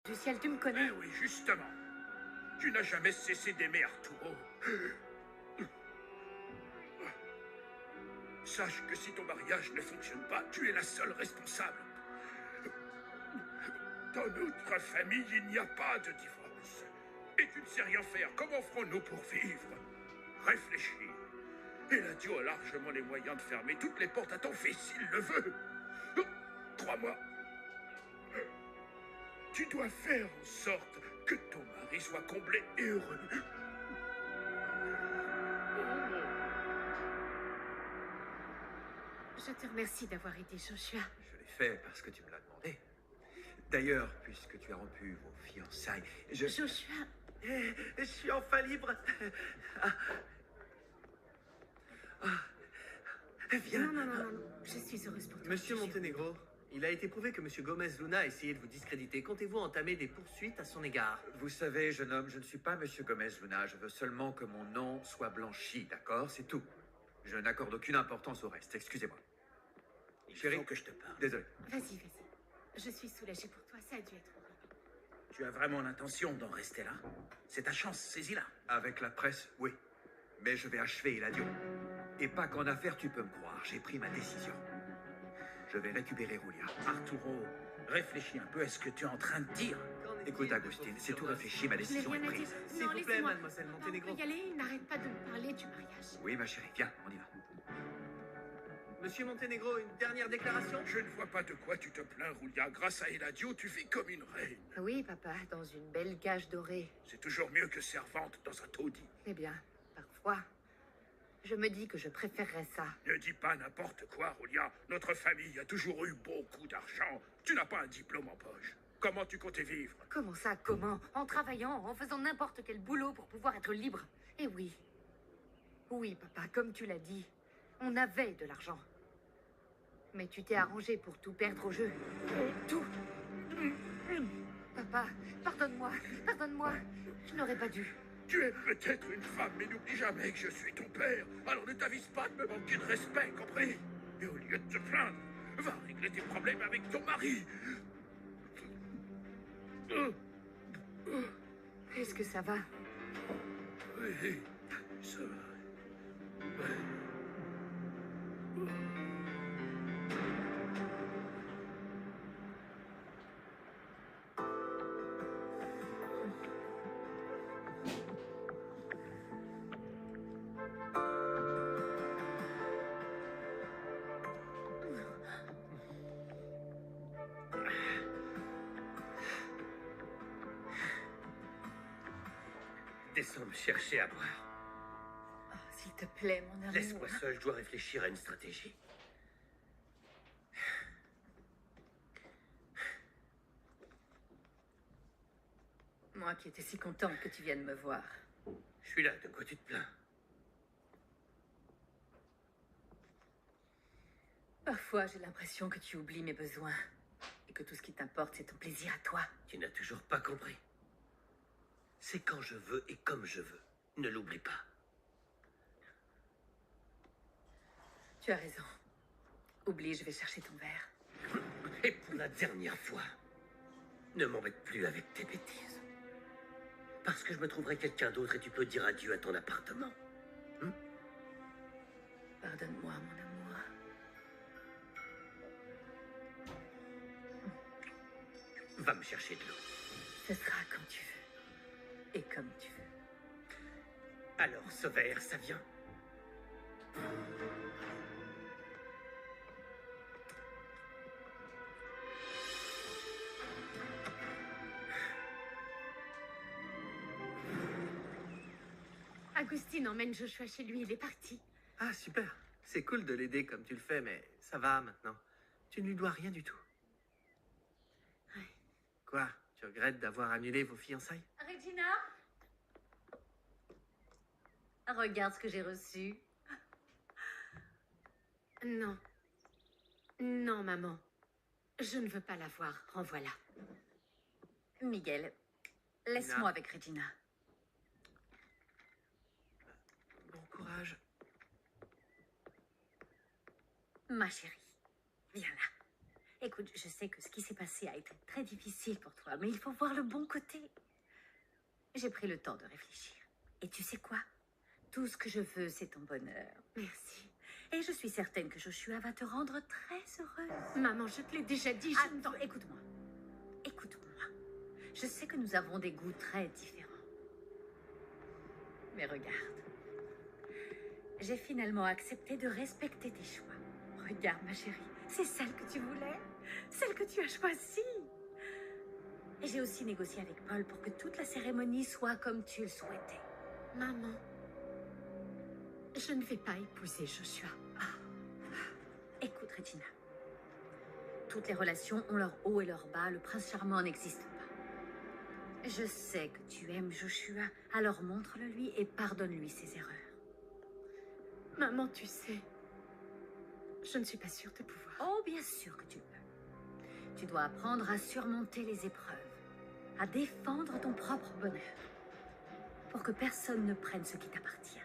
du ciel, tu me connais. Eh oui, justement. Tu n'as jamais cessé d'aimer Arturo. Sache que si ton mariage ne fonctionne pas, tu es la seule responsable. Dans notre famille, il n'y a pas de divorce. Et tu ne sais rien faire. Comment ferons-nous pour vivre? Réfléchis. Eladio a largement les moyens de fermer toutes les portes à ton fils s'il le veut. Crois-moi. Tu dois faire en sorte que ton mari soit comblé et heureux. Je te remercie d'avoir aidé Joshua. Je l'ai fait parce que tu me l'as demandé. D'ailleurs, puisque tu as rompu vos fiançailles, Joshua, je suis enfin libre. Ah. Viens. non. Je suis heureuse pour toi. Monsieur Joshua. Montenegro, il a été prouvé que Monsieur Gomez Luna a essayé de vous discréditer. Comptez-vous entamer des poursuites à son égard? Vous savez, jeune homme, je ne suis pas Monsieur Gomez Luna. Je veux seulement que mon nom soit blanchi, d'accord? C'est tout. Je n'accorde aucune importance au reste. Excusez-moi. Il faut que je te parle. Désolé. Vas-y. Je suis soulagée pour toi, ça a dû être horrible. Tu as vraiment l'intention d'en rester là? C'est ta chance, saisis-la. Avec la presse, oui. Mais je vais achever Eladio. Et pas qu'en affaire, tu peux me croire. J'ai pris ma décision. Je vais récupérer Julia. Arturo, réfléchis un peu à ce que tu es en train de dire. Écoute, Agustin, c'est tout réfléchi, ma Je n'ai décision est rien à dire. prise. S'il Non, vous plaît, laissez-moi. mademoiselle Non, Montenegro. on peut y aller, n'arrête pas de me parler du mariage. Oui, ma chérie, viens, on y va. Monsieur Montenegro, une dernière déclaration? Je ne vois pas de quoi tu te plains, Julia. Grâce à Eladio, tu vis comme une reine. Oui, papa, dans une belle cage dorée. C'est toujours mieux que servante dans un taudis. Eh bien, parfois, je me dis que je préférerais ça. Ne dis pas n'importe quoi, Julia. Notre famille a toujours eu beaucoup d'argent. Tu n'as pas un diplôme en poche. Comment tu comptais vivre? Comment ça, comment? En travaillant, en faisant n'importe quel boulot pour pouvoir être libre. Et oui. Oui, papa, comme tu l'as dit, on avait de l'argent. Mais tu t'es arrangé pour tout perdre au jeu. Tout. Papa, pardonne-moi. Je n'aurais pas dû. Tu es peut-être une femme, mais n'oublie jamais que je suis ton père. Alors ne t'avise pas de me manquer de respect, compris? Et au lieu de te plaindre, va régler tes problèmes avec ton mari. Est-ce que ça va? Oui, ça va. Descends me chercher à boire. Oh, s'il te plaît, mon amour. Laisse-moi seul, je dois réfléchir à une stratégie. Moi qui étais si contente que tu viennes me voir. Je suis là, de quoi tu te plains? Parfois, j'ai l'impression que tu oublies mes besoins. Et que tout ce qui t'importe, c'est ton plaisir à toi. Tu n'as toujours pas compris. C'est quand je veux et comme je veux. Ne l'oublie pas. Tu as raison. Oublie, je vais chercher ton verre. Et pour la dernière fois, ne m'embête plus avec tes bêtises. Parce que je me trouverai quelqu'un d'autre et tu peux dire adieu à ton appartement. Pardonne-moi, mon amour. Va me chercher de l'eau. Ce sera quand tu veux. Et comme tu veux. Alors, ce verre, ça vient? Agustin emmène Joshua chez lui, il est parti. Ah, super. C'est cool de l'aider comme tu le fais, mais ça va maintenant. Tu ne lui dois rien du tout. Ouais. Quoi? Tu regrettes d'avoir annulé vos fiançailles? Regina? Regarde ce que j'ai reçu. Non. Non, maman. Je ne veux pas la voir. Renvoie-la. Miguel, laisse-moi Non. avec Regina. Bon courage. Ma chérie, viens là. Écoute, je sais que ce qui s'est passé a été très difficile pour toi, mais il faut voir le bon côté. J'ai pris le temps de réfléchir. Et tu sais quoi? Tout ce que je veux, c'est ton bonheur. Merci. Et je suis certaine que Joshua va te rendre très heureuse. Maman, je te l'ai déjà dit. Attends, écoute-moi. Écoute-moi. Je sais que nous avons des goûts très différents. Mais regarde. J'ai finalement accepté de respecter tes choix. Regarde, ma chérie. C'est celle que tu voulais. Celle que tu as choisie. Et j'ai aussi négocié avec Paul pour que toute la cérémonie soit comme tu le souhaitais. Maman, je ne vais pas épouser Joshua. Écoute, Regina. Toutes les relations ont leur haut et leur bas. Le prince charmant n'existe pas. Je sais que tu aimes Joshua, alors montre-le lui et pardonne-lui ses erreurs. Maman, tu sais, je ne suis pas sûre de pouvoir. Oh, bien sûr que tu peux. Tu dois apprendre à surmonter les épreuves, à défendre ton propre bonheur, pour que personne ne prenne ce qui t'appartient.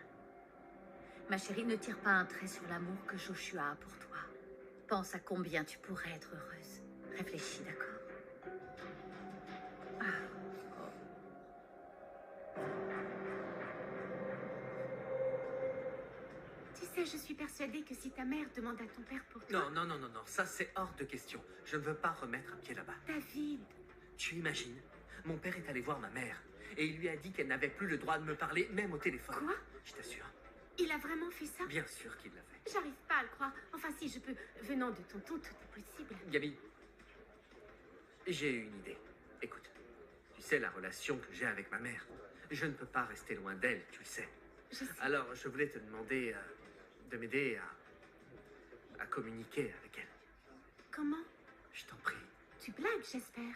Ma chérie, ne tire pas un trait sur l'amour que Joshua a pour toi. Pense à combien tu pourrais être heureuse. Réfléchis, d'accord? Tu sais, je suis persuadée que si ta mère demande à ton père pour toi... Non, ça c'est hors de question. Je ne veux pas remettre un pied là-bas. David, Tu imagines? Mon père est allé voir ma mère et il lui a dit qu'elle n'avait plus le droit de me parler, même au téléphone. Quoi? Je t'assure. il a vraiment fait ça? Bien sûr qu'il l'a fait. J'arrive pas à le croire. Enfin, si je peux. Venant de tonton, tout est possible. Gabi, j'ai une idée. Écoute, tu sais la relation que j'ai avec ma mère. Je ne peux pas rester loin d'elle, tu le sais. Je sais. Alors, je voulais te demander de m'aider à communiquer avec elle. Comment? Je t'en prie. Tu blagues, j'espère.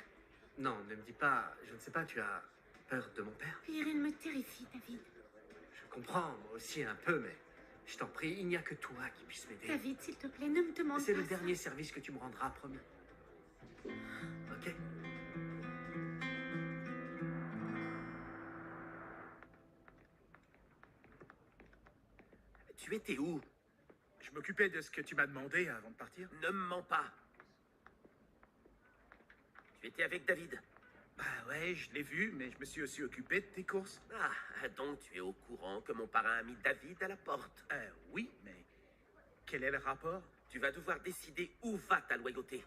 Non, ne me dis pas, je ne sais pas, tu as peur de mon père? Pire, il me terrifie, David. Je comprends, moi aussi un peu, mais je t'en prie, il n'y a que toi qui puisse m'aider. David, s'il te plaît, ne me demande C'est pas le ça. dernier service que tu me rendras, promis. Ok? Tu étais où? Je m'occupais de ce que tu m'as demandé avant de partir. Ne me mens pas. Tu étais avec David. Bah ouais, je l'ai vu, mais je me suis aussi occupé de tes courses. Ah, donc tu es au courant que mon parrain a mis David à la porte. Oui, mais quel est le rapport? Tu vas devoir décider où va ta loyauté.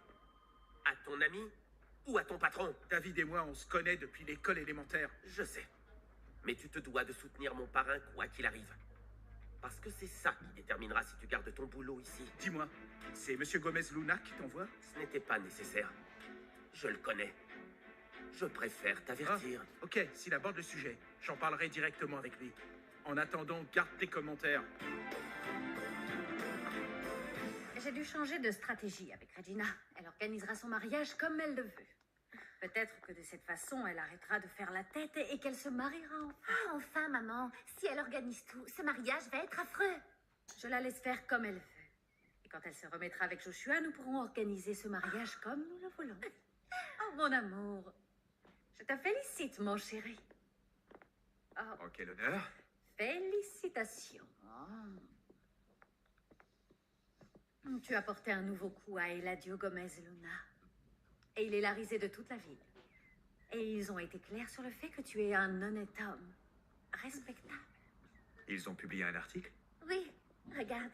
À ton ami ou à ton patron? David et moi, on se connaît depuis l'école élémentaire. Je sais. Mais tu te dois de soutenir mon parrain quoi qu'il arrive. Parce que c'est ça qui déterminera si tu gardes ton boulot ici. Dis-moi, c'est Monsieur Gomez Luna qui t'envoie? Ce n'était pas nécessaire. Je le connais. Je préfère t'avertir. Ok, s'il aborde le sujet, j'en parlerai directement avec lui. En attendant, garde tes commentaires. J'ai dû changer de stratégie avec Regina. Elle organisera son mariage comme elle le veut. Peut-être que de cette façon, elle arrêtera de faire la tête et qu'elle se mariera enfin. Ah, enfin, maman, si elle organise tout, ce mariage va être affreux. Je la laisse faire comme elle veut. Et quand elle se remettra avec Joshua, nous pourrons organiser ce mariage comme nous le voulons. Oh, mon amour. Je te félicite, mon chéri. Oh, En quel honneur? félicitations. Tu as porté un nouveau coup à Eladio Gomez Luna. Et il est la risée de toute la ville. Et ils ont été clairs sur le fait que tu es un honnête homme. Respectable. Ils ont publié un article? Oui, regarde.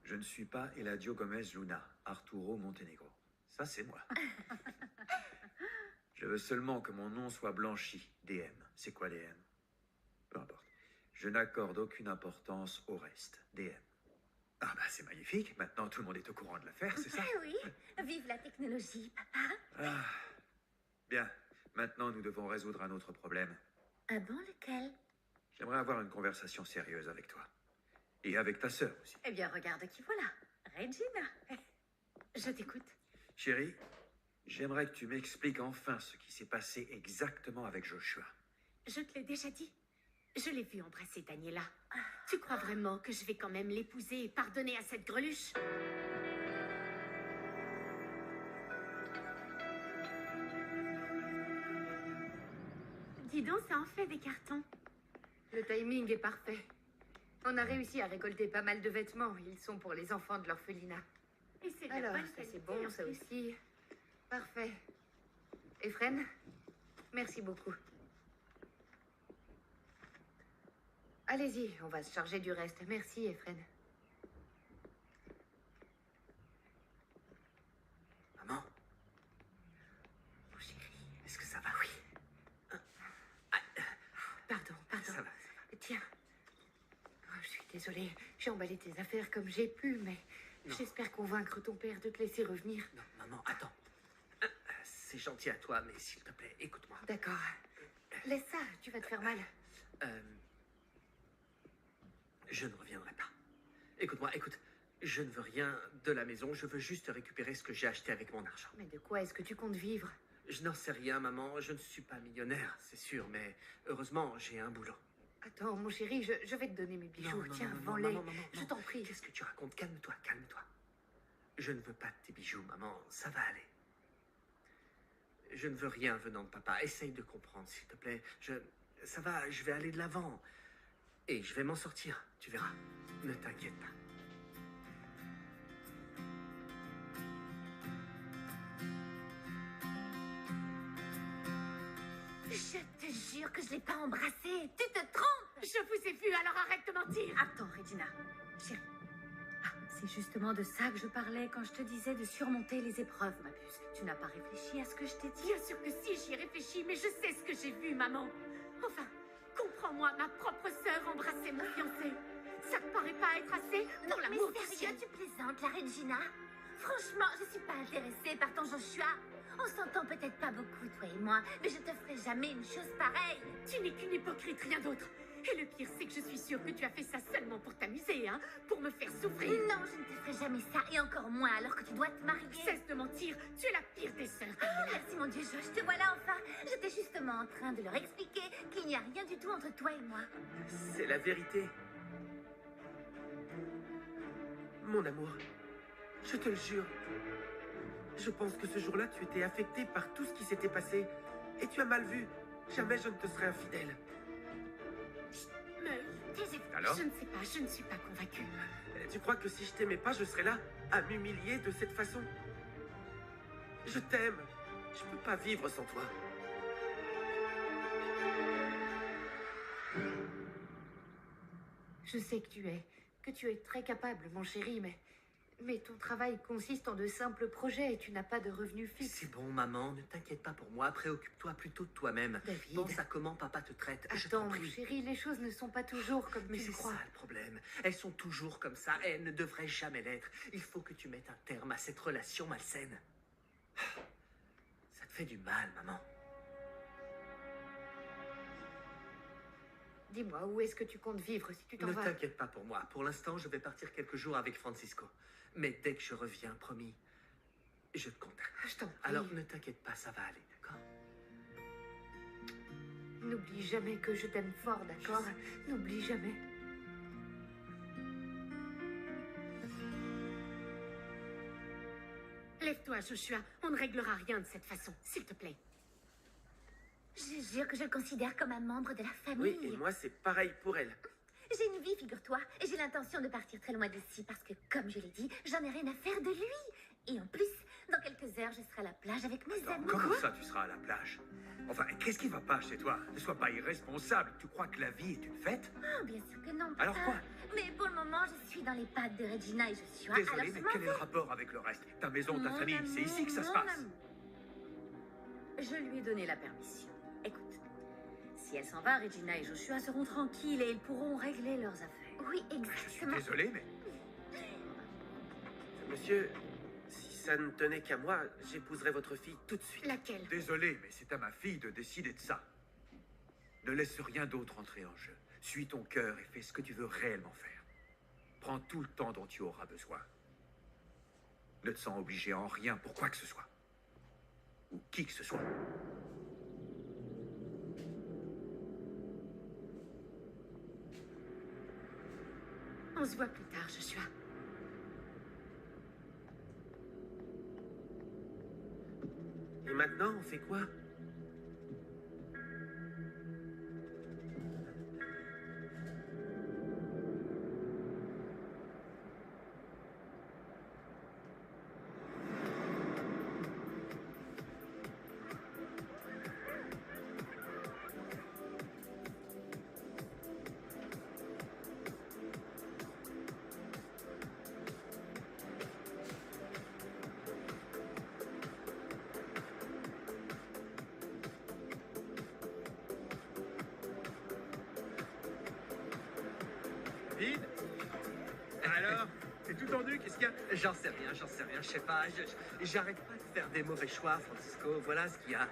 Je ne suis pas Eladio Gomez Luna, Arturo Montenegro. Ça, c'est moi. Je veux seulement que mon nom soit blanchi. DM. C'est quoi DM? Peu importe. Je n'accorde aucune importance au reste. DM. Ah bah c'est magnifique. Maintenant, tout le monde est au courant de l'affaire, c'est ça? Ah oui, vive la technologie, papa. Ah. Bien. Maintenant, nous devons résoudre un autre problème. Ah bon, lequel? J'aimerais avoir une conversation sérieuse avec toi. Et avec ta sœur aussi. Eh bien, regarde qui voilà. Regina. Je t'écoute. Chérie, j'aimerais que tu m'expliques enfin ce qui s'est passé exactement avec Joshua. Je te l'ai déjà dit. Je l'ai vu embrasser Daniela. Tu crois vraiment que je vais quand même l'épouser et pardonner à cette greluche? Dis donc, ça en fait des cartons. Le timing est parfait. On a réussi à récolter pas mal de vêtements. Ils sont pour les enfants de l'orphelinat. Et c'est de la Alors, bonne ça qualité, c'est bon, en ça plus. aussi. Parfait. Efren, merci beaucoup. Allez-y, on va se charger du reste. Merci, Efren. Maman, Mon chéri. est-ce que ça va? Oui. Pardon, pardon. Ça va. Tiens. Oh, je suis désolée. J'ai emballé tes affaires comme j'ai pu, mais Non. j'espère convaincre ton père de te laisser revenir. Non, maman, attends. C'est gentil à toi, mais s'il te plaît, écoute-moi. D'accord. Laisse ça, tu vas te faire mal. Je ne reviendrai pas. Écoute-moi, écoute. Je ne veux rien de la maison, je veux juste récupérer ce que j'ai acheté avec mon argent. Mais de quoi est-ce que tu comptes vivre? Je n'en sais rien, maman. Je ne suis pas millionnaire, c'est sûr, mais heureusement, j'ai un boulot. Attends, mon chéri, je vais te donner mes bijoux. Non, Tiens, non, vends-les. maman, maman, Je non. t'en prie. Qu'est-ce que tu racontes? Calme-toi, calme-toi. Je ne veux pas de tes bijoux, maman. Ça va aller. Je ne veux rien venant de papa. Essaye de comprendre, s'il te plaît. Ça va, je vais aller de l'avant. Et je vais m'en sortir, tu verras. Ne t'inquiète pas. Je te jure que je l'ai pas embrassé. Tu te trompes. Je vous ai vu, alors arrête de mentir. Attends, Regina. Chérie. Ah, c'est justement de ça que je parlais quand je te disais de surmonter les épreuves, ma puce. Tu n'as pas réfléchi à ce que je t'ai dit? Bien sûr que si, j'y ai réfléchi, mais je sais ce que j'ai vu, maman. Enfin, comprends-moi, ma propre sœur embrasser mon fiancé. Ça te paraît pas être assez? Pour l'amour Mais du ciel. sérieux, tu plaisantes, la Regina? Franchement, je suis pas intéressée par ton Joshua. On s'entend peut-être pas beaucoup, toi et moi, mais je te ferai jamais une chose pareille. Tu n'es qu'une hypocrite, rien d'autre. Et le pire, c'est que je suis sûre que tu as fait ça seulement pour t'amuser, hein, pour me faire souffrir. Non, je ne te ferai jamais ça, et encore moins alors que tu dois te marier. Cesse de mentir, tu es la pire des sœurs. Oh, merci mon Dieu, Josh, te voilà enfin. J'étais justement en train de leur expliquer qu'il n'y a rien du tout entre toi et moi. C'est la vérité. Mon amour, je te le jure. Je pense que ce jour-là, tu étais affecté par tout ce qui s'était passé. Et tu as mal vu. Jamais je ne te serai infidèle. Mais Alors je ne sais pas, je ne suis pas convaincue. Tu crois que si je t'aimais pas, je serais là à m'humilier de cette façon? Je t'aime. Je peux pas vivre sans toi. Je sais que tu es très capable, mon chéri, mais ton travail consiste en de simples projets et tu n'as pas de revenus fixes. C'est bon, maman, ne t'inquiète pas pour moi. Préoccupe-toi plutôt de toi-même. David. Pense à comment papa te traite. Je t'en Attends, mon prie. chéri, les choses ne sont pas toujours comme Mais tu c'est le crois. ça le problème. Elles sont toujours comme ça et elles ne devraient jamais l'être. Il faut que tu mettes un terme à cette relation malsaine. Ça te fait du mal, maman. Dis-moi, où est-ce que tu comptes vivre si tu t'en Ne vas? t'inquiète pas pour moi. Pour l'instant, je vais partir quelques jours avec Francisco. Mais dès que je reviens, promis, je te contacte. Je t'en prie. Alors ne t'inquiète pas, ça va aller, d'accord? N'oublie jamais que je t'aime fort, d'accord? N'oublie jamais. Lève-toi, Joshua. On ne réglera rien de cette façon, s'il te plaît. Je jure que je le considère comme un membre de la famille. Oui, et moi, c'est pareil pour elle. J'ai une vie, figure-toi, et j'ai l'intention de partir très loin d'ici parce que, comme je l'ai dit, j'en ai rien à faire de lui. Et en plus, dans quelques heures, je serai à la plage avec mes amis. Comment ça, tu seras à la plage? Enfin, qu'est-ce qui va pas chez toi? Ne sois pas irresponsable. Tu crois que la vie est une fête? Oh, bien sûr que non. Alors papa. quoi? Mais pour le moment, je suis dans les pattes de Regina et je suis Désolé, alors mais je m'en quel est le vais. rapport avec le reste? Ta maison, ta Mon famille, c'est ici que ça se mon passe. amour. Je lui ai donné la permission. Écoute, si elle s'en va, Regina et Joshua seront tranquilles et ils pourront régler leurs affaires. Oui, Je suis exactement. désolé, mais Monsieur, si ça ne tenait qu'à moi, j'épouserais votre fille tout de suite. Laquelle? désolé, mais c'est à ma fille de décider de ça. Ne laisse rien d'autre entrer en jeu. Suis ton cœur et fais ce que tu veux réellement faire. Prends tout le temps dont tu auras besoin. Ne te sens obligé en rien pour quoi que ce soit. Ou qui que ce soit. On se voit plus tard, Joshua. Et maintenant, on fait quoi? tout tendu, qu'est-ce qu'il y a? J'en sais rien, je sais pas. J'arrête pas de faire des mauvais choix, Francisco. Voilà ce qu'il y a.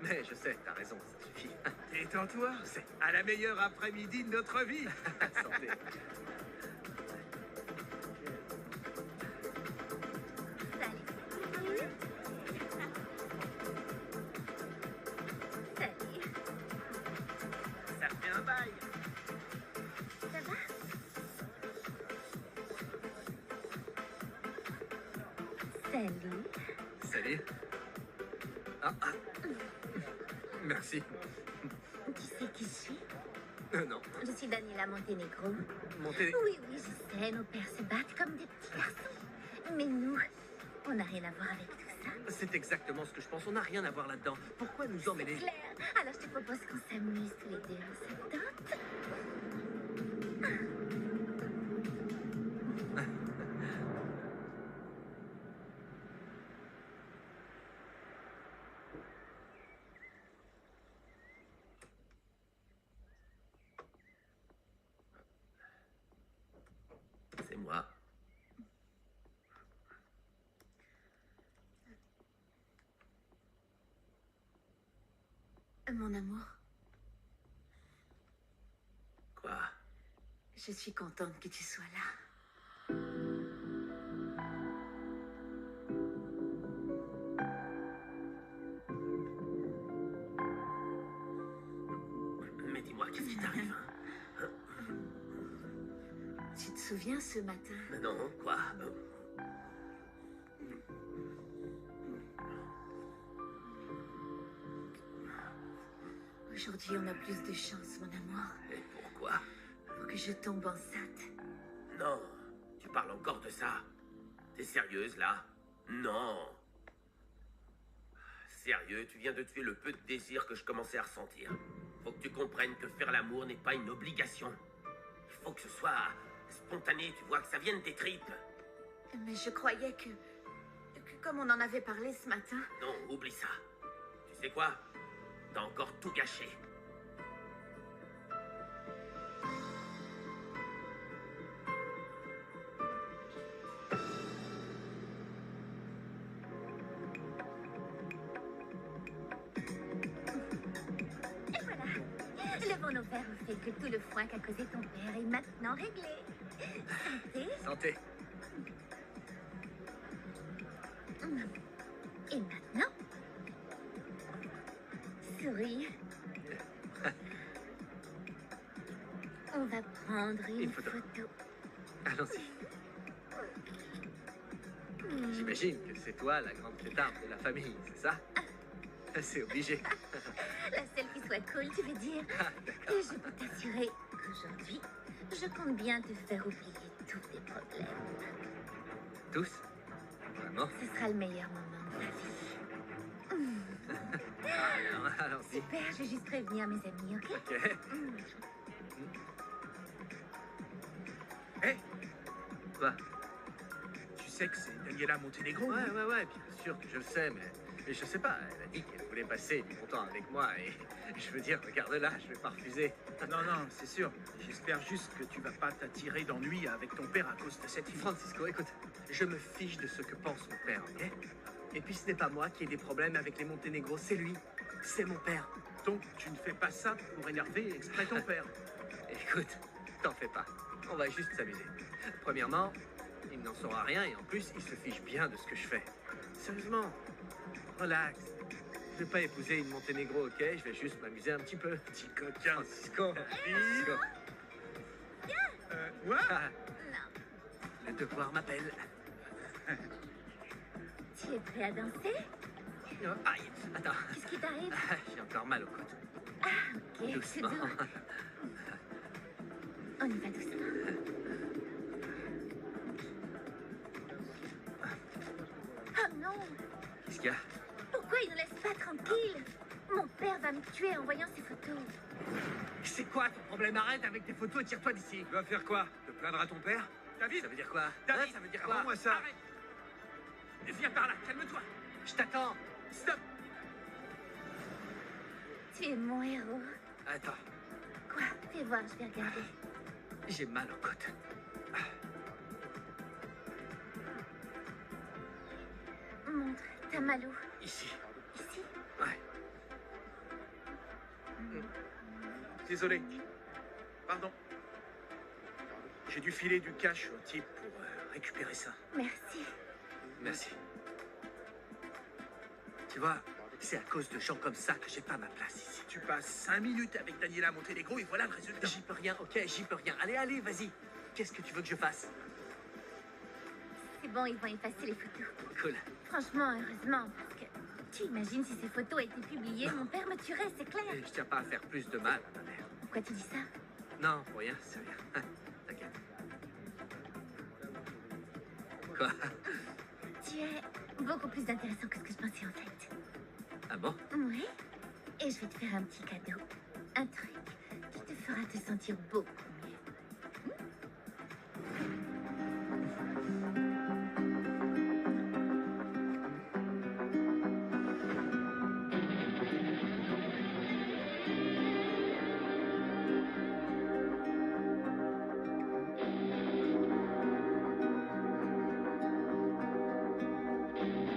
Mais je sais, t'as raison, ça suffit. Détends-toi, c'est à la meilleure après-midi de notre vie. Santé. Salut. Salut. Ça fait un bail. Ça va? Salut. Salut. Ah. Merci. Tu sais qui je suis? Non. Je suis Daniela Montenegro. Montez. Oui, je sais, nos pères se battent comme des petits garçons. Mais nous, on n'a rien à voir avec tout ça. C'est exactement ce que je pense. On n'a rien à voir là-dedans. Pourquoi nous emmêler? Claire, alors je te propose qu'on s'amuse tous les deux. Ça te tente? C'est moi. Mon amour, Quoi? je suis contente que tu sois là. Mais dis-moi, qu'est-ce qui t'arrive? Tu te souviens ce matin? Non, quoi? Aujourd'hui, on a plus de chance, mon amour. Et pourquoi? Faut que je tombe enceinte. Non, tu parles encore de ça? T'es sérieuse, là? Non. Sérieux, tu viens de tuer le peu de désir que je commençais à ressentir. Faut que tu comprennes que faire l'amour n'est pas une obligation. Il faut que ce soit spontané, tu vois, que ça vienne des tripes. Mais je croyais que comme on en avait parlé ce matin... Non, oublie ça. Tu sais quoi? T'as encore tout gâché. Et voilà. Levons nos verres au fait que tout le foin qu'a causé ton père est maintenant réglé. Santé. Santé. Et maintenant, souris. On va prendre une Une photo. photo. Allons-y. J'imagine que c'est toi la grande fêtarde de la famille, c'est ça? C'est obligé. La seule qui soit cool, tu veux dire? Et je peux t'assurer qu'aujourd'hui, je compte bien te faire oublier tous tes problèmes. Tous? Vraiment? Ce sera le meilleur moment de ma vie. Alors, allons-y. Super, je vais juste prévenir mes amis, ok? Ok. Hé, Quoi? tu sais que c'est Daniela Montenegro? Ouais, bien sûr que je le sais, mais je sais pas. Elle a dit qu'elle voulait passer du bon temps avec moi et je veux dire, regarde là, je vais pas refuser. Non, non, c'est sûr. J'espère juste que tu vas pas t'attirer d'ennui avec ton père à cause de cette fille. Francisco, écoute, je me fiche de ce que pense mon père, ok? Et puis ce n'est pas moi qui ai des problèmes avec les Monténégro, c'est lui. C'est mon père. Donc, tu ne fais pas ça pour énerver exprès ton père. Écoute, t'en fais pas. On va juste s'amuser. Premièrement, il n'en saura rien et en plus, il se fiche bien de ce que je fais. Sérieusement, relax. Je vais pas épouser une Monténégro, ok? Je vais juste m'amuser un petit peu. Petit coquin. Francisco. Francisco. Ouais? Ah, Non. le devoir m'appelle. Tu es prêt à danser? Oh, aïe, attends. Qu'est-ce qui t'arrive? Ah, j'ai encore mal aux côtes. Ok, c'est Doucement. doux. On y va doucement. Oh non! Qu'est-ce qu'il y a? Pourquoi il ne laisse pas tranquille? Mon père va me tuer en voyant ces photos. C'est quoi ton problème? Arrête avec tes photos et tire-toi d'ici. Tu vas faire quoi? Te plaindre à ton père? David, Ça veut dire quoi? David, Hein, ça veut dire quoi? rends-moi ça. Arrête. Viens par là, calme-toi. Je t'attends. Stop. Tu es mon héros. Attends, Quoi? Fais voir, je vais regarder. j'ai mal aux côtes. t'as mal où? Ici. Ici? Ouais. Désolé. Pardon. J'ai dû filer du cash au type pour récupérer ça. Merci. Merci. Tu vois, c'est à cause de gens comme ça que j'ai pas ma place ici. Tu passes 5 minutes avec Daniela Montenegro et voilà le résultat. J'y peux rien, ok, j'y peux rien. Allez, allez, vas-y. Qu'est-ce que tu veux que je fasse? C'est bon, ils vont effacer les photos. Cool. Franchement, heureusement, parce que tu imagines si ces photos étaient publiées, mon père me tuerait, c'est clair. Et je tiens pas à faire plus de mal à ma mère. Pourquoi tu dis ça? Non, pour rien, c'est rien. T'inquiète. Quoi? Tu es beaucoup plus intéressant que ce que je pensais en fait. Ah bon? Oui. Et je vais te faire un petit cadeau. Un truc qui te fera te sentir beaucoup